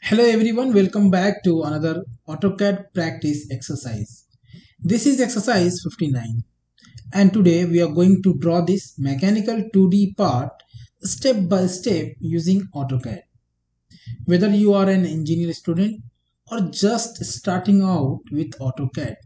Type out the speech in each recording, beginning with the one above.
Hello everyone, welcome back to another AutoCAD practice exercise. This is exercise 59 and today we are going to draw this mechanical 2D part step by step using AutoCAD. Whether you are an engineer student or just starting out with AutoCAD,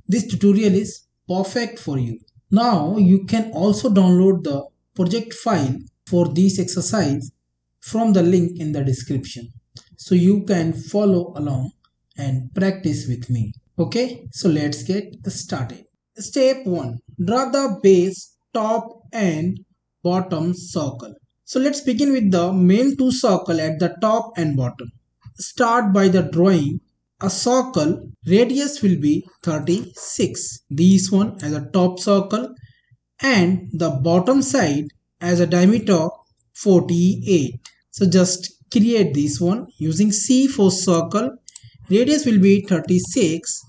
this tutorial is perfect for you. Now you can also download the project file for this exercise from the link in the description so you can follow along and practice with me. Okay, so let's get started. Step 1. Draw the base, top and bottom circle. So let's begin with the main two circle at the top and bottom. Start by the drawing a circle. Radius will be 36. This one as a top circle and the bottom side as a diameter 48. So just create this one using C for circle. Radius will be 36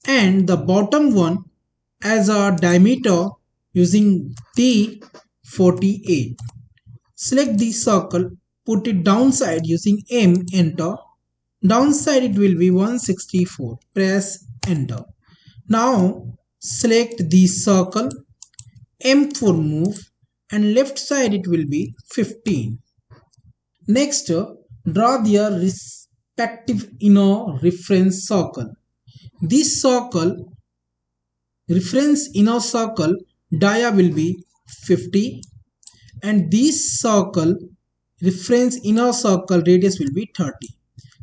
and the bottom one as a diameter using D 48. Select the circle, put it downside using M, enter. Downside it will be 164. Press enter. Now select the circle, M for move, and left side it will be 15. Next, draw their respective inner reference circle. This circle, reference inner circle, dia will be 50, and this circle, reference inner circle, radius will be 30.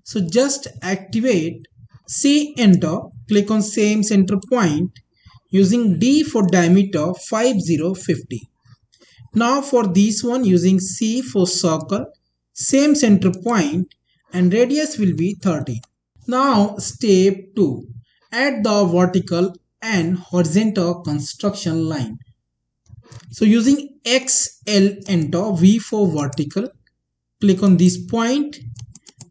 So just activate C, enter, click on same center point using D for diameter 5050. Now for this one using C for circle, same center point and radius will be 30. Now step 2. Add the vertical and horizontal construction line. So using XL, enter, V for vertical, click on this point,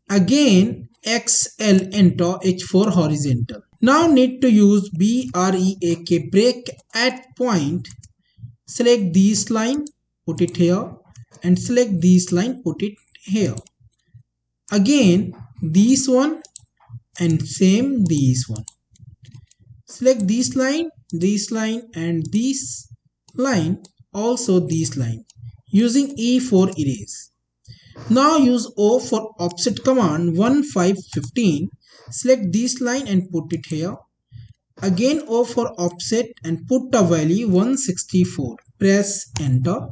again XL, enter, H for horizontal. Now need to use BREAK, break at point. Select this line, put it here, and select this line, put it here. Again this one and same this one. Select this line and this line, also this line, using E for erase. Now use O for offset command 1515. Select this line and put it here. Again O for offset and put a value 164. Press enter.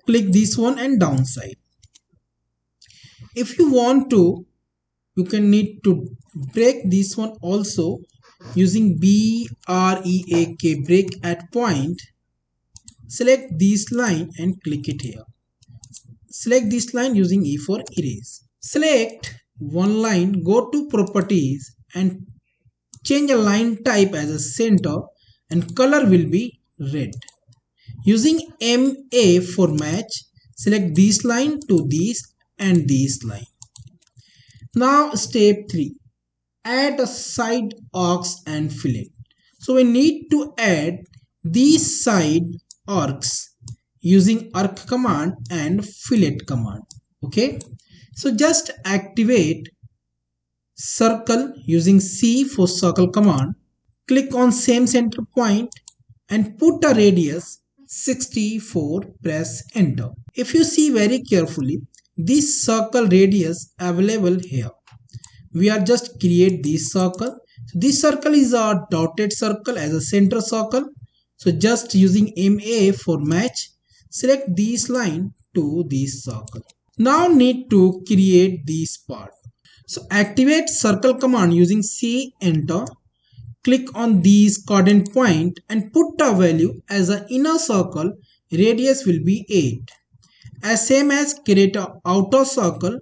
Click this one and downside. If you want to, you can need to break this one also using BREAK, break at point. Select this line and click it here. Select this line using E for erase. Select one line, go to properties and change a line type as a center and color will be red. Using MA for match, select this line to this and this line. Now step 3. Add a side arcs and fillet. So we need to add these side arcs using arc command and fillet command. Okay, so just activate circle using C for circle command. Click on same center point and put a radius 64. Press enter. If you see very carefully, this circle radius available here. We are just create this circle. So this circle is a dotted circle as a center circle. So just using MA for match, select this line to this circle. Now need to create this part. So activate circle command using C, enter. Click on this coordinate point and put a value as an inner circle. Radius will be 8. As same as create a outer circle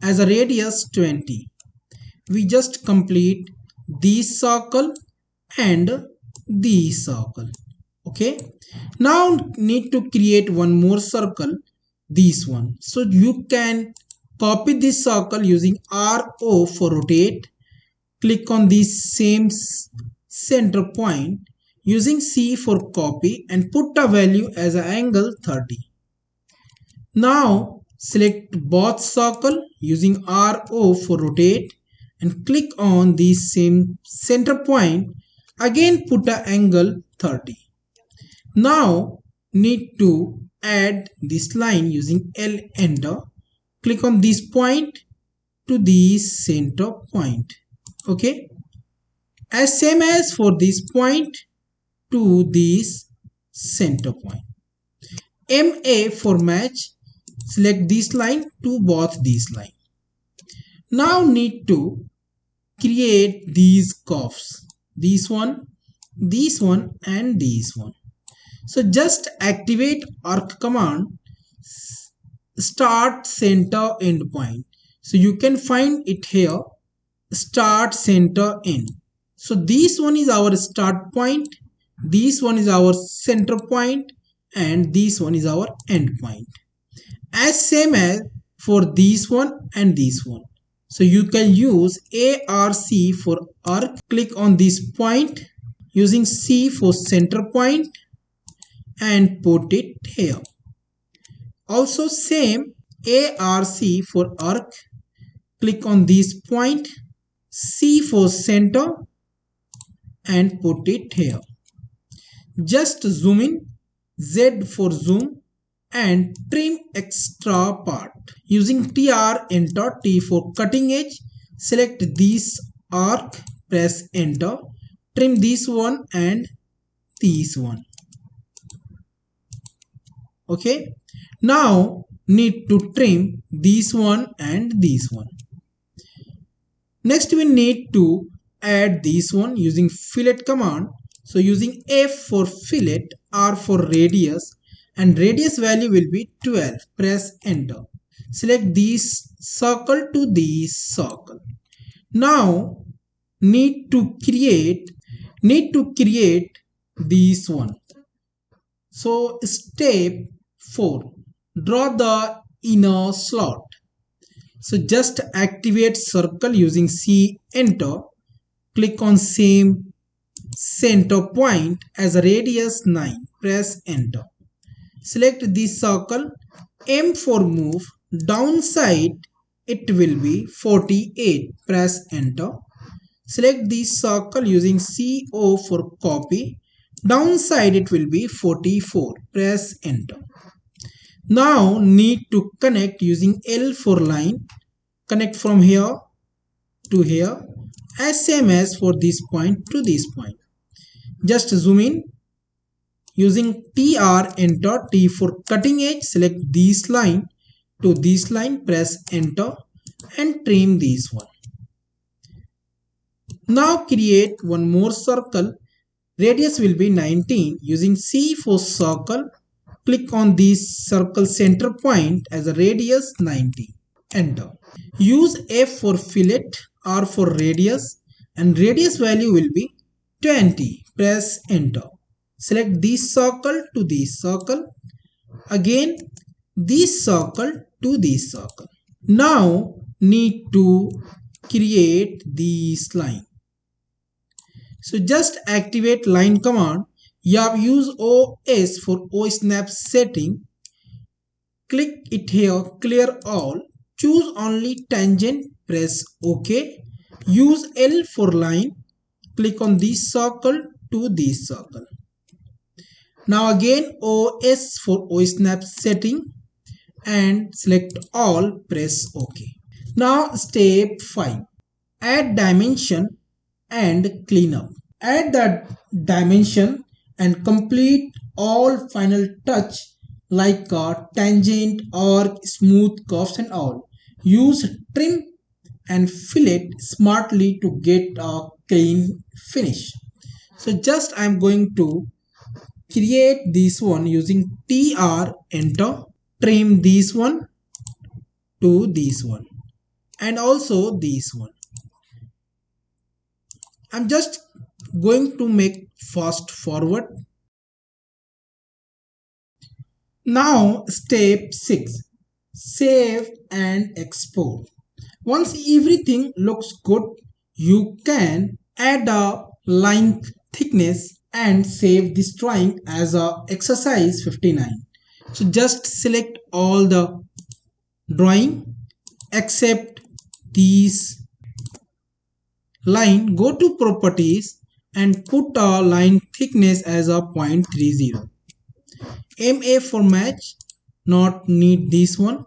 as a radius 20. We just complete this circle and this circle. Okay, now need to create one more circle, this one. So you can copy this circle using RO for rotate. Click on this same center point using C for copy and put a value as an angle 30. Now Select both circle using RO for rotate and click on the same center point. Again put a angle 30. Now need to add this line using L enter. Click on this point to the center point. Okay. As same as for this point to this center point. MA for match. Select this line to both these line. Now need to create these curves. This one and this one. So just activate arc command, start center end point. So you can find it here, start center end. So this one is our start point, this one is our center point, and this one is our end point. As same as for this one and this one. So you can use ARC for arc. Click on this point using C for center point and put it here. Also same ARC for arc. Click on this point, C for center and put it here. Just zoom in, Z for zoom and trim extra part. Using TR enter, T for cutting edge. Select this arc, press enter. Trim this one and this one. Okay. Now need to trim this one and this one. Next we need to add this one using fillet command. So using F for fillet, R for radius, and radius value will be 12. Press enter. Select this circle to this circle. Now need to create this one. So step 4, draw the inner slot. So just activate circle using C enter. Click on same center point as a radius 9. Press enter. Select this circle. M for move. Downside it will be 48. Press enter. Select this circle using CO for copy. Downside it will be 44. Press enter. Now need to connect using L for line. Connect from here to here as same as for this point to this point. Just zoom in. Using TR enter, T for cutting edge. Select this line to this line. Press enter and trim this one. Now create one more circle. Radius will be 19. Using C for circle. Click on this circle center point as a radius 90. Enter. Use F for fillet, R for radius, and radius value will be 20. Press enter. Select this circle to this circle. Again this circle to this circle. Now need to create this line. So just activate line command. You have used OS for O snap setting. Click it here, clear all. Choose only tangent, press OK. Use L for line. Click on this circle to this circle. Now again OS for O snap setting and select all, press OK. Now step 5. Add dimension and clean up. Add that dimension and complete all final touch like a tangent, arc, smooth curves and all. Use trim and fillet smartly to get a clean finish. So just I am going to create this one using TR enter. Trim this one to this one and also this one. I'm just going to make fast forward. Now step 6. Save and export. Once everything looks good, you can add a line thickness and save this drawing as a exercise 59. So just select all the drawing, accept these line, go to properties and put a line thickness as a 0.30. MA for match, not need this one.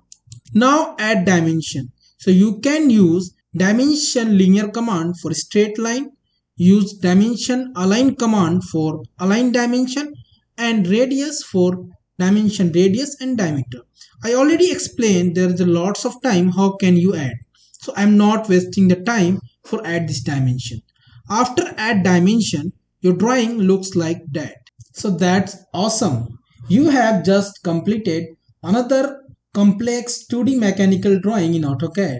Now add dimension. So you can use dimension linear command for straight line, use dimension align command for align dimension, and radius for dimension radius and diameter. I already explained there is a lots of time how can you add. So I'm not wasting the time for add this dimension. After add dimension, your drawing looks like that. So that's awesome. You have just completed another complex 2D mechanical drawing in AutoCAD.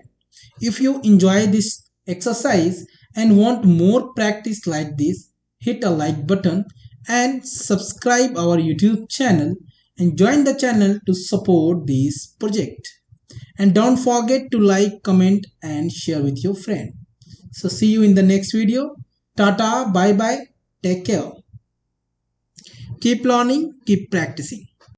If you enjoy this exercise and want more practice like this, hit a like button and subscribe our YouTube channel and join the channel to support this project. And don't forget to like, comment and share with your friend. So see you in the next video. Tata, bye bye, take care. Keep learning, keep practicing.